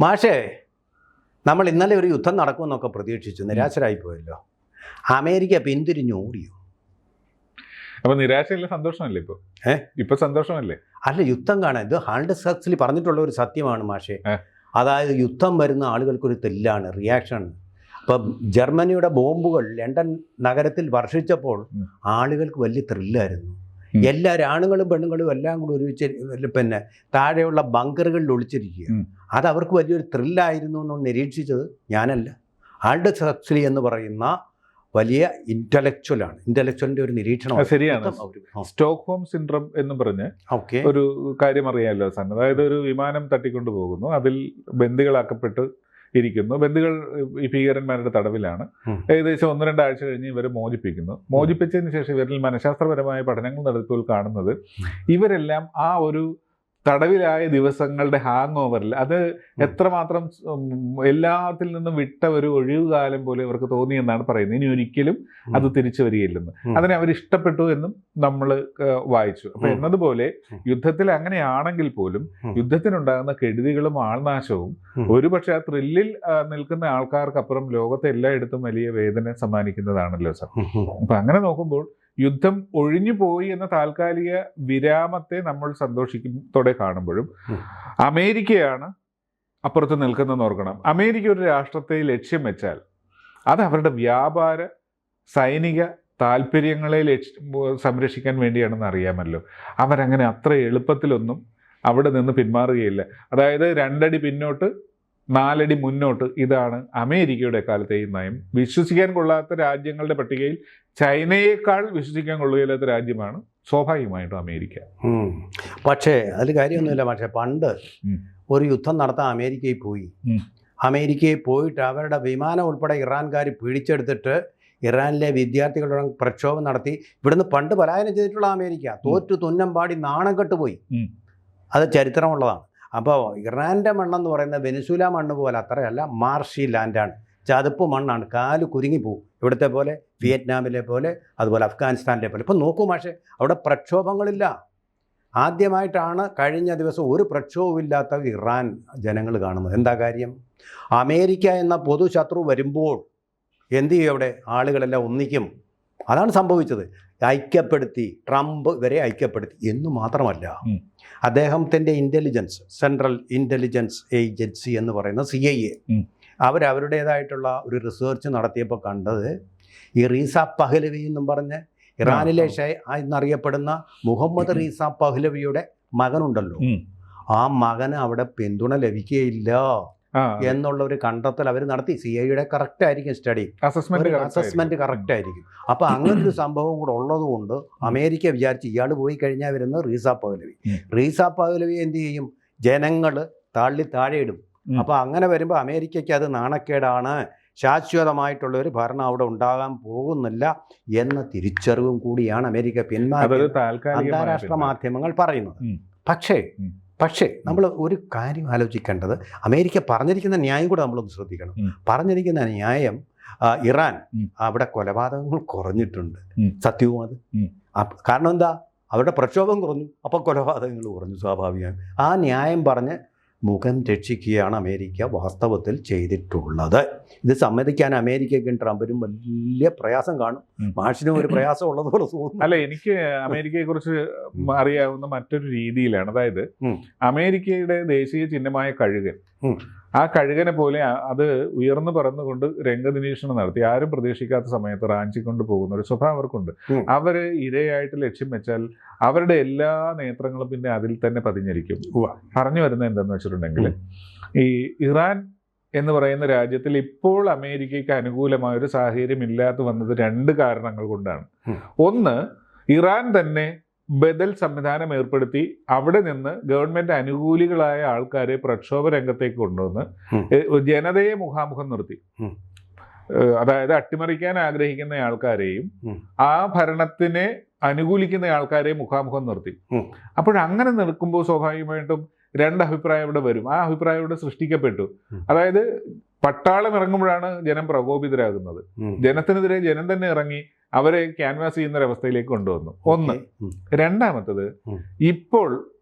മാഷേ, നമ്മൾ ഇന്നലെ ഒരു യുദ്ധം നടക്കുമെന്നൊക്കെ പ്രതീക്ഷിച്ചു, നിരാശരായിപ്പോയല്ലോ. അമേരിക്ക പിന്തിരിഞ്ഞോടിയോ? അപ്പൊ നിരാശയില്ല, സന്തോഷമല്ലേ ഇപ്പൊ സന്തോഷമല്ലേ? അല്ല, യുദ്ധം കാണാൻ ഇത് ഹാൾഡസ് ഹക്സ്ലി പറഞ്ഞിട്ടുള്ള ഒരു സത്യമാണ് മാഷേ. അതായത് യുദ്ധം വരുന്ന ആളുകൾക്കൊരു തെല്ലാണ്, റിയാക്ഷൻ. ഇപ്പം ജർമ്മനിയുടെ ബോംബുകൾ ലണ്ടൻ നഗരത്തിൽ വർഷിച്ചപ്പോൾ ആളുകൾക്ക് വലിയ ത്രില്ലായിരുന്നു. എല്ലാവരും, ആണുങ്ങളും പെണ്ണുങ്ങളും എല്ലാം കൂടി ഒരുമിച്ച് പിന്നെ താഴെയുള്ള ബങ്കറുകളിൽ ഒളിച്ചിരിക്കുക. അത് അവർക്ക് വലിയൊരു ത്രില്ലായിരുന്നു എന്ന് നിരീക്ഷിച്ചത് ഞാനല്ല, ഹാൾഡസ് ഹക്സ്ലി എന്ന് പറയുന്ന വലിയ ഇന്റലക്ച്വലാണ്. ഇന്റലക്ച്വലിന്റെ ഒരു നിരീക്ഷണം ശരിയാണ്. സ്റ്റോക്ക്ഹോം സിൻഡ്രോം എന്ന് പറഞ്ഞ് ഒരു കാര്യം അറിയാമല്ലോ സാർ. അതായത് ഒരു വിമാനം തട്ടിക്കൊണ്ടു പോകുന്നു, അതിൽ ബന്ദികളാക്കപ്പെട്ട് ഇരിക്കുന്നു. ബന്ദികൾ ഈ ഭീകരന്മാരുടെ തടവിലാണ്. ഏകദേശം 1-2 ആഴ്ച കഴിഞ്ഞ് ഇവരെ മോചിപ്പിക്കുന്നു. മോചിപ്പിച്ചതിന് ശേഷം ഇവരിൽ മനഃശാസ്ത്രപരമായ പഠനങ്ങൾ നടത്തിയപ്പോൾ കാണുന്നത് ഇവരെല്ലാം ആ ഒരു തടവിലായ ദിവസങ്ങളുടെ ഹാങ് ഓവറിൽ അത് എത്രമാത്രം എല്ലാത്തിൽ നിന്നും വിട്ട ഒരു ഒഴിവുകാലം പോലെ അവർക്ക് തോന്നിയെന്നാണ് പറയുന്നത്. ഇനി ഒരിക്കലും അത് തിരിച്ചു വരികയില്ലെന്ന്. അതിനെ അവർ ഇഷ്ടപ്പെട്ടു എന്നും നമ്മൾ വായിച്ചു. അപ്പൊ എന്നതുപോലെ യുദ്ധത്തിൽ അങ്ങനെയാണെങ്കിൽ പോലും യുദ്ധത്തിനുണ്ടാകുന്ന കെടുതികളും ആൾനാശവും ഒരുപക്ഷെ ആ ത്രില്ലിൽ നിൽക്കുന്ന ആൾക്കാർക്കപ്പുറം ലോകത്തെ എല്ലായിടത്തും വലിയ വേദന സമ്മാനിക്കുന്നതാണല്ലോ സാർ. അപ്പൊ അങ്ങനെ നോക്കുമ്പോൾ യുദ്ധം ഒഴിഞ്ഞു പോയി എന്ന താൽക്കാലിക വിരാമത്തെ നമ്മൾ സന്തോഷത്തോടെ കാണുമ്പോഴും അമേരിക്കയാണ് അപ്പുറത്ത് നിൽക്കുന്നതെന്ന് ഓർക്കണം. അമേരിക്ക ഒരു രാഷ്ട്രത്തെ ലക്ഷ്യം വെച്ചാൽ അത് അവരുടെ വ്യാപാര സൈനിക താല്പര്യങ്ങളെ സംരക്ഷിക്കാൻ വേണ്ടിയാണെന്ന് അറിയാമല്ലോ. അവരങ്ങനെ അത്ര എളുപ്പത്തിലൊന്നും അവിടെ നിന്ന് പിന്മാറുകയില്ല. അതായത് 2 അടി പിന്നോട്ട് 4 അടി മുന്നോട്ട്, ഇതാണ് അമേരിക്കയുടെ കാലത്തെ ഈ നയം. വിശ്വസിക്കാൻ കൊള്ളാത്ത രാജ്യങ്ങളുടെ പട്ടികയിൽ ചൈനയേക്കാൾ വിശ്വസിക്കാൻ കൊള്ളുകയില്ലാത്ത രാജ്യമാണ് സ്വാഭാവികമായിട്ടും അമേരിക്ക. പക്ഷേ അതിൽ കാര്യമൊന്നുമില്ല. പക്ഷേ പണ്ട് ഒരു യുദ്ധം നടത്താൻ അമേരിക്കയിൽ പോയിട്ട് അവരുടെ വിമാനം ഉൾപ്പെടെ ഇറാൻകാർ പിടിച്ചെടുത്തിട്ട് ഇറാനിലെ വിദ്യാർത്ഥികളുടെ പ്രക്ഷോഭം നടത്തി ഇവിടുന്ന് പണ്ട് പലായനം ചെയ്തിട്ടുള്ള അമേരിക്ക തോറ്റു തുന്നം പാടി നാണം കെട്ടുപോയി. അത് ചരിത്രമുള്ളതാണ്. അപ്പോൾ ഇറാൻ്റെ മണ്ണെന്ന് പറയുന്നത് വെനിസുല മണ്ണ് പോലെ അത്രയല്ല, മാർഷി ലാൻഡാണ്, ചതുപ്പ് മണ്ണാണ്, കാല് കുരുങ്ങിപ്പോവും. ഇവിടുത്തെ പോലെ, വിയറ്റ്നാമിലെ പോലെ, അതുപോലെ അഫ്ഗാനിസ്ഥാനിലെ പോലെ. ഇപ്പം നോക്കൂ മാഷെ, അവിടെ പ്രക്ഷോഭങ്ങളില്ല. ആദ്യമായിട്ടാണ് കഴിഞ്ഞ ദിവസം ഒരു പ്രക്ഷോഭമില്ലാത്ത ഇറാൻ ജനങ്ങൾ കാണുന്നത്. എന്താ കാര്യം? അമേരിക്ക എന്ന പൊതുശത്രു വരുമ്പോൾ എന്തു ചെയ്യും? അവിടെ ആളുകളെല്ലാം ഒന്നിക്കും. അതാണ് സംഭവിച്ചത്. ഐക്യപ്പെടുത്തി, ട്രംപ് വരെ ഐക്യപ്പെടുത്തി എന്ന് മാത്രമല്ല, അദ്ദേഹത്തിൻ്റെ ഇൻ്റലിജൻസ്, സെൻട്രൽ ഇൻ്റലിജൻസ് ഏജൻസി എന്ന് പറയുന്ന CIA, അവരുടേതായിട്ടുള്ള ഒരു റിസർച്ച് നടത്തിയപ്പോൾ കണ്ടത് ഈ റീസ പഹ്ലവി എന്നും പറഞ്ഞ് ഇറാനിലെ എന്നറിയപ്പെടുന്ന മുഹമ്മദ് റീസ പഹ്ലവിയുടെ മകനുണ്ടല്ലോ, ആ മകന് അവിടെ പിന്തുണ ലഭിക്കുകയില്ല എന്നുള്ള ഒരു കണ്ടെത്തൽ അവർ നടത്തി. CIA കറക്റ്റ് ആയിരിക്കും സ്റ്റഡി, അസസ്മെന്റ് കറക്റ്റ് ആയിരിക്കും. അപ്പോൾ അങ്ങനൊരു സംഭവം കൂടെ ഉള്ളതുകൊണ്ട് അമേരിക്ക വിചാരിച്ച് ഇയാൾ പോയി കഴിഞ്ഞാൽ വരുന്നത് റീസ പഹ്ലവി എന്ത് ചെയ്യും? ജനങ്ങൾ താഴെയിടും. അപ്പോൾ അങ്ങനെ വരുമ്പോൾ അമേരിക്കയ്ക്ക് അത് നാണക്കേടാണ്, ശാശ്വതമായിട്ടുള്ള ഒരു ഭരണം അവിടെ ഉണ്ടാകാൻ പോകുന്നില്ല എന്ന തിരിച്ചറിവും കൂടിയാണ് അമേരിക്ക പിന്മാറിയ അന്താരാഷ്ട്ര മാധ്യമങ്ങൾ പറയുന്നത്. പക്ഷേ നമ്മൾ ഒരു കാര്യം ആലോചിക്കേണ്ടത്, അമേരിക്ക പറഞ്ഞിരിക്കുന്ന ന്യായം കൂടെ നമ്മളൊന്ന് ശ്രദ്ധിക്കണം. പറഞ്ഞിരിക്കുന്ന ന്യായം, ഇറാൻ അവിടെ കൊലപാതകങ്ങൾ കുറഞ്ഞിട്ടുണ്ട്. സത്യവും അത്. കാരണം എന്താ? അവരുടെ പ്രക്ഷോഭം കുറഞ്ഞു, അപ്പോൾ കൊലപാതകങ്ങൾ കുറഞ്ഞു. സ്വാഭാവികം. ആ ന്യായം പറഞ്ഞ് മുഖം രക്ഷിക്കുകയാണ് അമേരിക്ക വാസ്തവത്തിൽ ചെയ്തിട്ടുള്ളത്. ഇത് സമ്മതിക്കാൻ അമേരിക്കയ്ക്കും ട്രംപിനും വലിയ പ്രയാസം കാണും. മാഷിനും ഒരു പ്രയാസം ഉള്ളതുപോലെ തോന്നുന്നു. അല്ല, എനിക്ക് അമേരിക്കയെ കുറിച്ച് അറിയാവുന്ന മറ്റൊരു രീതിയിലാണ്. അതായത് അമേരിക്കയുടെ ദേശീയ ചിഹ്നമായ കഴുകൻ, ആ കഴുകനെ പോലെ അത് ഉയർന്നു പറന്നുകൊണ്ട് രംഗനിരീക്ഷണം നടത്തി ആരും പ്രതീക്ഷിക്കാത്ത സമയത്ത് റാഞ്ചിക്കൊണ്ട് പോകുന്ന ഒരു സ്വഭാവം അവർക്കുണ്ട്. അവര് ഇരയായിട്ട് ലക്ഷ്യം വെച്ചാൽ അവരുടെ എല്ലാ നേത്രങ്ങളും പിന്നെ അതിൽ തന്നെ പതിഞ്ഞിരിക്കും. പറഞ്ഞു വരുന്നത് എന്താണെന്ന് വെച്ചിട്ടുണ്ടെങ്കിൽ, ഈ ഇറാൻ എന്ന് പറയുന്ന രാജ്യത്തിൽ ഇപ്പോൾ അമേരിക്കയ്ക്ക് അനുകൂലമായ ഒരു സാഹചര്യം ഇല്ലാതെ വന്നത് 2 കാരണങ്ങൾ കൊണ്ടാണ്. ഒന്ന്, ഇറാൻ തന്നെ ബദൽ സംവിധാനം ഏർപ്പെടുത്തി അവിടെ നിന്ന് ഗവൺമെന്റ് അനുകൂലികളായ ആൾക്കാരെ പ്രക്ഷോഭ രംഗത്തേക്ക് കൊണ്ടുവന്ന് ജനതയെ മുഖാമുഖം നിർത്തി. അതായത് അട്ടിമറിക്കാൻ ആഗ്രഹിക്കുന്ന ആൾക്കാരെയും ആ ഭരണത്തിനെ അനുകൂലിക്കുന്ന ആൾക്കാരെ മുഖാമുഖം നിർത്തി. അപ്പോഴങ്ങനെ നിൽക്കുമ്പോൾ സ്വാഭാവികമായിട്ടും 2 അഭിപ്രായം ഇവിടെ വരും. ആ അഭിപ്രായം ഇവിടെ സൃഷ്ടിക്കപ്പെട്ടു. അതായത് പട്ടാളം ഇറങ്ങുമ്പോഴാണ് ജനം പ്രകോപിതരാകുന്നത്. ജനത്തിനെതിരെ ജനം തന്നെ ഇറങ്ങി അവരെ ക്യാൻവാസ് ചെയ്യുന്ന ഒരവസ്ഥയിലേക്ക് കൊണ്ടുവന്നു. ഒന്ന്. രണ്ടാമത്തത്, ഇപ്പോൾ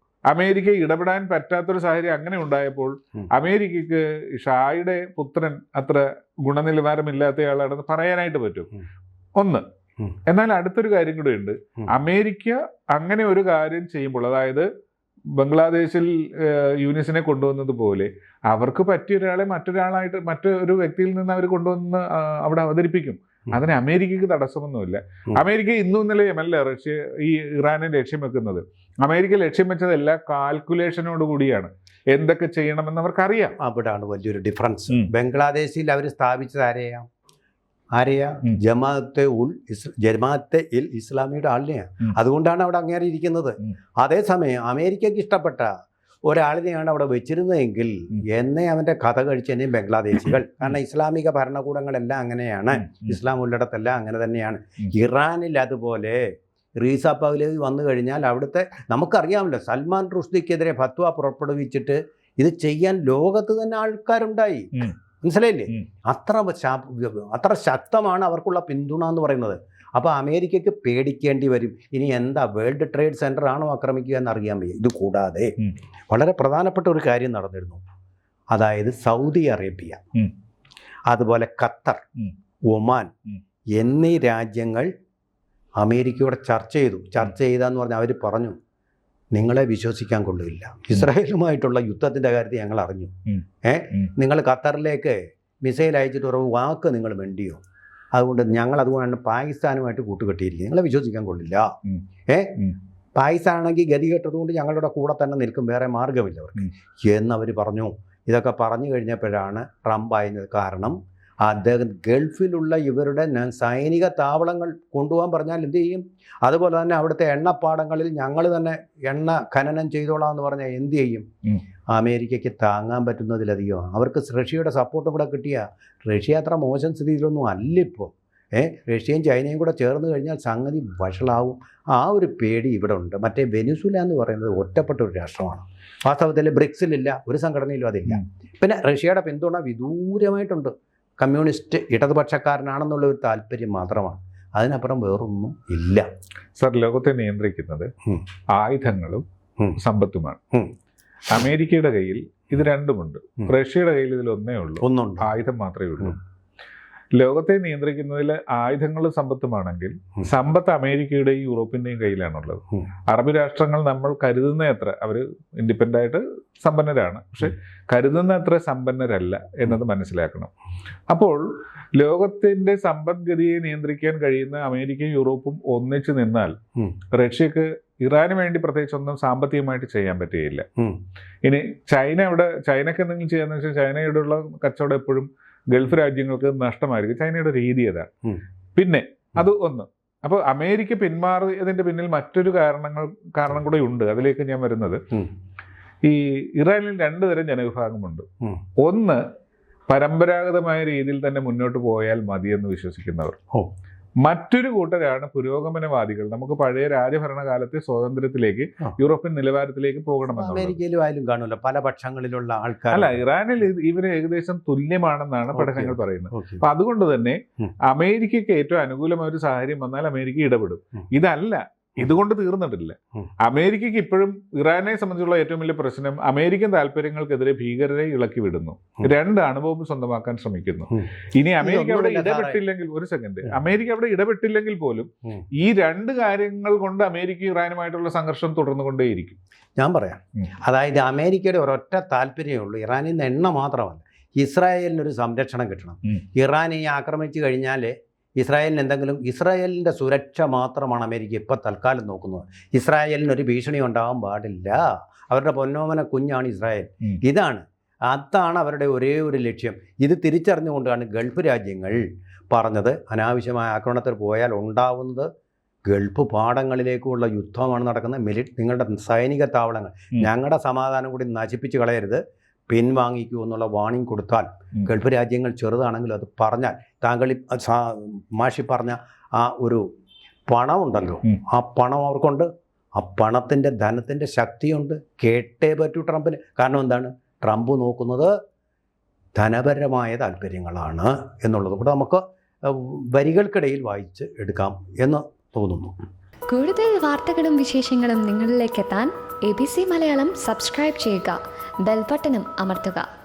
അമേരിക്ക ഇടപെടാൻ പറ്റാത്തൊരു സാഹചര്യം അങ്ങനെ ഉണ്ടായപ്പോൾ അമേരിക്കക്ക് ഷായുടെ പുത്രൻ അത്ര ഗുണനിലവാരമില്ലാത്തയാളാണെന്ന് പറയാനായിട്ട് പറ്റും. ഒന്ന്. എന്നാൽ അടുത്തൊരു കാര്യം കൂടെ ഉണ്ട്. അമേരിക്ക അങ്ങനെ ഒരു കാര്യം ചെയ്യുമ്പോൾ, അതായത് ബംഗ്ലാദേശിൽ യൂനിസിനെ കൊണ്ടുവന്നത് പോലെ അവർക്ക് പറ്റിയ ഒരാളെ മറ്റൊരു വ്യക്തിയിൽ നിന്ന് അവർ കൊണ്ടുവന്ന് അവിടെ അവതരിപ്പിക്കും. അതിന് അമേരിക്കക്ക് തടസ്സമൊന്നുമില്ല. അമേരിക്ക ഇന്നും ഇന്നലെയുമല്ല ഇറാനെ ലക്ഷ്യം വെക്കുന്നത്. അമേരിക്ക ലക്ഷ്യം വെച്ചത് എല്ലാ കാൽക്കുലേഷനോട് കൂടിയാണ്. എന്തൊക്കെ ചെയ്യണമെന്ന് അവർക്കറിയാം. അവിടാണ് വലിയൊരു ഡിഫറൻസ്. ബംഗ്ലാദേശിൽ അവർ സ്ഥാപിച്ചത് ആരെയാ? ജമാഅത്തെ ഇസ്ലാമിയുടെ ആളിനെയാണ്. അതുകൊണ്ടാണ് അവിടെ അങ്ങേറി ഇരിക്കുന്നത്. അതേസമയം അമേരിക്കയ്ക്ക് ഇഷ്ടപ്പെട്ട ഒരാളിനെയാണ് അവിടെ വെച്ചിരുന്നതെങ്കിൽ എന്നേ അവൻ്റെ കഥ കഴിച്ചെന്നെയും ബംഗ്ലാദേശികൾ. കാരണം ഇസ്ലാമിക ഭരണകൂടങ്ങളെല്ലാം അങ്ങനെയാണ്, ഇസ്ലാം ഉള്ളിടത്തെല്ലാം അങ്ങനെ തന്നെയാണ്. ഇറാനിൽ അതുപോലെ റീസ പഹ്ലവി വന്നു കഴിഞ്ഞാൽ അവിടുത്തെ നമുക്കറിയാമല്ലോ, സൽമാൻ റുഷ്ദിക്കെതിരെ ഫത്വ പുറപ്പെടുവിച്ചിട്ട് ഇത് ചെയ്യാൻ ലോകത്ത് തന്നെ ആൾക്കാരുണ്ടായി. മനസ്സിലായില്ലേ? അത്ര ശക്തമാണ് അവർക്കുള്ള പിന്തുണ എന്ന് പറയുന്നത്. അപ്പോൾ അമേരിക്കയ്ക്ക് പേടിക്കേണ്ടി വരും. ഇനി എന്താ വേൾഡ് ട്രേഡ് സെൻറ്റർ ആണോ ആക്രമിക്കുക എന്നറിയാൻ വയ്യ. ഇത് കൂടാതെ വളരെ പ്രധാനപ്പെട്ട ഒരു കാര്യം നടന്നിരുന്നു. അതായത് സൗദി അറേബ്യ, അതുപോലെ ഖത്തർ, ഒമാൻ എന്നീ രാജ്യങ്ങൾ അമേരിക്കയോട് ചർച്ച ചെയ്തെന്ന് പറഞ്ഞാൽ അവർ പറഞ്ഞു, നിങ്ങളെ വിശ്വസിക്കാൻ കൊള്ളില്ല. ഇസ്രായേലുമായിട്ടുള്ള യുദ്ധത്തിൻ്റെ കാര്യത്തിൽ ഞങ്ങൾ അറിഞ്ഞു. നിങ്ങൾ ഖത്തറിലേക്ക് മിസൈൽ അയച്ചിട്ട് ഒരു വാക്ക് നിങ്ങൾ വേണ്ടിയോ? അതുകൊണ്ടാണ് പാകിസ്ഥാനുമായിട്ട് കൂട്ടുകെട്ടിയിരിക്കുന്നത്. നിങ്ങളെ വിശ്വസിക്കാൻ കൊള്ളില്ല. പാകിസ്ഥാനാണെങ്കിൽ ഗതി കെട്ടതുകൊണ്ട് ഞങ്ങളുടെ കൂടെ തന്നെ നിൽക്കും, വേറെ മാർഗമില്ല അവർക്ക് എന്നവർ പറഞ്ഞു. ഇതൊക്കെ പറഞ്ഞു കഴിഞ്ഞപ്പോഴാണ് ട്രംപ് ആയത്. കാരണം അദ്ദേഹം ഗൾഫിലുള്ള ഇവരുടെ സൈനിക താവളങ്ങൾ കൊണ്ടുപോകാൻ പറഞ്ഞാൽ എന്ത് ചെയ്യും? അതുപോലെ തന്നെ അവിടുത്തെ എണ്ണപ്പാടങ്ങളിൽ ഞങ്ങൾ തന്നെ എണ്ണ ഖനനം ചെയ്തോളാം എന്ന് പറഞ്ഞാൽ എന്ത് ചെയ്യും? അമേരിക്കയ്ക്ക് താങ്ങാൻ പറ്റുന്നതിലധികം അവർക്ക് റഷ്യയുടെ സപ്പോർട്ടും കൂടെ കിട്ടിയ റഷ്യ അത്ര മോശം സ്ഥിതിയിലൊന്നും അല്ലിപ്പോൾ. റഷ്യയും ചൈനയും കൂടെ ചേർന്ന് കഴിഞ്ഞാൽ സംഗതി വഷളാവും. ആ ഒരു പേടി ഇവിടെ ഉണ്ട്. മറ്റേ വെനിസുല എന്ന് പറയുന്നത് ഒറ്റപ്പെട്ട ഒരു രാഷ്ട്രമാണ്. വാസ്തവത്തിൽ ബ്രിക്സിലില്ല, ഒരു സംഘടനയിലും അതില്ല. പിന്നെ റഷ്യയുടെ പിന്തുണ വിദൂരമായിട്ടുണ്ട്. കമ്മ്യൂണിസ്റ്റ് ഇടതുപക്ഷക്കാരനാണെന്നുള്ള ഒരു താല്പര്യം മാത്രമാണ്, അതിനപ്പുറം വേറൊന്നും ഇല്ല. സർ, ലോകത്തെ നിയന്ത്രിക്കുന്നത് ആയുധങ്ങളും സമ്പത്തുമാണ്. അമേരിക്കയുടെ കയ്യിൽ ഇത് രണ്ടുമുണ്ട്. റഷ്യയുടെ കയ്യിൽ ഇതിൽ ഒന്നുണ്ട്, ആയുധം മാത്രമേ ഉള്ളൂ. ലോകത്തെ നിയന്ത്രിക്കുന്നതിൽ ആയുധങ്ങളും സമ്പത്തുമാണെങ്കിൽ സമ്പത്ത് അമേരിക്കയുടെയും യൂറോപ്പിൻ്റെയും കയ്യിലാണുള്ളത്. അറബ് രാഷ്ട്രങ്ങൾ നമ്മൾ കരുതുന്നത്ര അവർ ഇൻഡിപെൻഡൻ്റ് ആയിട്ട് സമ്പന്നരാണ്, പക്ഷെ കരുതുന്നത്ര സമ്പന്നരല്ല എന്നത് മനസ്സിലാക്കണം. അപ്പോൾ ലോകത്തിൻ്റെ സമ്പദ്ഗതിയെ നിയന്ത്രിക്കാൻ കഴിയുന്ന അമേരിക്കയും യൂറോപ്പും ഒന്നിച്ചു നിന്നാൽ റഷ്യക്ക് ഇറാന് വേണ്ടി പ്രത്യേകിച്ചൊന്നും സാമ്പത്തികമായിട്ട് ചെയ്യാൻ പറ്റുകയില്ല. ഇനി ചൈനയ്ക്ക് എന്തെങ്കിലും ചെയ്യാന്ന് വെച്ചാൽ ചൈനയോടുള്ള കച്ചവടം എപ്പോഴും ഗൾഫ് രാജ്യങ്ങൾക്ക് നഷ്ടമായിരിക്കും. ചൈനയുടെ രീതി അതാണ്. പിന്നെ അത് ഒന്ന്. അപ്പോൾ അമേരിക്ക പിന്മാറിയതിൻ്റെ പിന്നിൽ മറ്റൊരു കാരണം കൂടെ ഉണ്ട്. അതിലേക്ക് ഞാൻ വരുന്നത്, ഈ ഇറാനിൽ 2 തരം ജനവിഭാഗമുണ്ട്. ഒന്ന്, പരമ്പരാഗതമായ രീതിയിൽ തന്നെ മുന്നോട്ട് പോയാൽ മതിയെന്ന് വിശ്വസിക്കുന്നവർ. മറ്റൊരു കൂട്ടരാണ് പുരോഗമനവാദികൾ. നമുക്ക് പഴയ രാജഭരണകാലത്തെ സ്വാതന്ത്ര്യത്തിലേക്ക്, യൂറോപ്യൻ നിലവാരത്തിലേക്ക് പോകണമെന്ന്. അമേരിക്കയിലും ആയാലും കാണുമല്ലോ പല പക്ഷങ്ങളിലുള്ള ആൾക്കാർ. അല്ല, ഇറാനിൽ ഇവര് ഏകദേശം തുല്യമാണെന്നാണ് പഠനങ്ങൾ പറയുന്നത്. അപ്പൊ അതുകൊണ്ട് തന്നെ അമേരിക്കയ്ക്ക് ഏറ്റവും അനുകൂലമായ ഒരു സാഹചര്യം വന്നാൽ അമേരിക്ക ഇടപെടും. ഇതല്ല, ഇതുകൊണ്ട് തീർന്നിട്ടില്ല. അമേരിക്കയ്ക്ക് ഇപ്പോഴും ഇറാനെ സംബന്ധിച്ചുള്ള ഏറ്റവും വലിയ പ്രശ്നം അമേരിക്കൻ താല്പര്യങ്ങൾക്കെതിരെ ഭീകരരെ ഇളക്കി വിടുന്നു. 2 അണുബോംബ് സ്വന്തമാക്കാൻ ശ്രമിക്കുന്നു. ഇനി അമേരിക്ക അവിടെ ഇടപെട്ടില്ലെങ്കിൽ പോലും ഈ 2 കാര്യങ്ങൾ കൊണ്ട് അമേരിക്ക ഇറാനുമായിട്ടുള്ള സംഘർഷം തുടർന്നുകൊണ്ടേയിരിക്കും. ഞാൻ പറയാം, അതായത് അമേരിക്കയുടെ ഒരൊറ്റ താല്പര്യമേ ഉള്ളൂ, ഇറാനിൽ നിന്ന് എണ്ണ മാത്രമല്ല, ഇസ്രായേലിനൊരു സംരക്ഷണം കിട്ടണം. ഇറാനെ ആക്രമിച്ചു കഴിഞ്ഞാൽ ഇസ്രായേലിൻ്റെ സുരക്ഷ മാത്രമാണ് അമേരിക്ക ഇപ്പോൾ തൽക്കാലം നോക്കുന്നത്. ഇസ്രായേലിനൊരു ഭീഷണി ഉണ്ടാകാൻ പാടില്ല. അവരുടെ പൊന്നോമന കുഞ്ഞാണ് ഇസ്രായേൽ. അതാണ് അവരുടെ ഒരേ ഒരു ലക്ഷ്യം. ഇത് തിരിച്ചറിഞ്ഞുകൊണ്ടാണ് ഗൾഫ് രാജ്യങ്ങൾ പറഞ്ഞത്, അനാവശ്യമായ ആക്രമണത്തിൽ പോയാൽ ഉണ്ടാവുന്നത് ഗൾഫ് പാടങ്ങളിലേക്കുള്ള യുദ്ധമാണ് നടക്കുന്നത്. നിങ്ങളുടെ സൈനിക താവളങ്ങൾ, ഞങ്ങളുടെ സമാധാനം കൂടി നശിപ്പിച്ച് കളയരുത്, പിൻവാങ്ങിക്കൂ എന്നുള്ള വാണിംഗ് കൊടുത്താൽ ഗൾഫ് രാജ്യങ്ങൾ ചെറുതാണെങ്കിലും അത് പറഞ്ഞാൽ, താങ്കൾ മാഷി പറഞ്ഞ ആ ഒരു പണമുണ്ടല്ലോ, ആ പണം അവർക്കുണ്ട്. ആ പണത്തിൻ്റെ ധനത്തിൻ്റെ ശക്തിയുണ്ട്. കേട്ടേ പറ്റൂ ട്രംപിന്. കാരണം എന്താണ്? ട്രംപ് നോക്കുന്നത് ധനപരമായ താല്പര്യങ്ങളാണ് എന്നുള്ളത് കൂടെ നമുക്ക് വരികൾക്കിടയിൽ വായിച്ച് എടുക്കാം എന്ന് തോന്നുന്നു. കൂടുതൽ വാർത്തകളും വിശേഷങ്ങളും നിങ്ങളിലേക്ക് എത്താൻ ABC മലയാളം സബ്സ്ക്രൈബ് ചെയ്യുക, ബെൽ ബട്ടണും അമർത്തുക.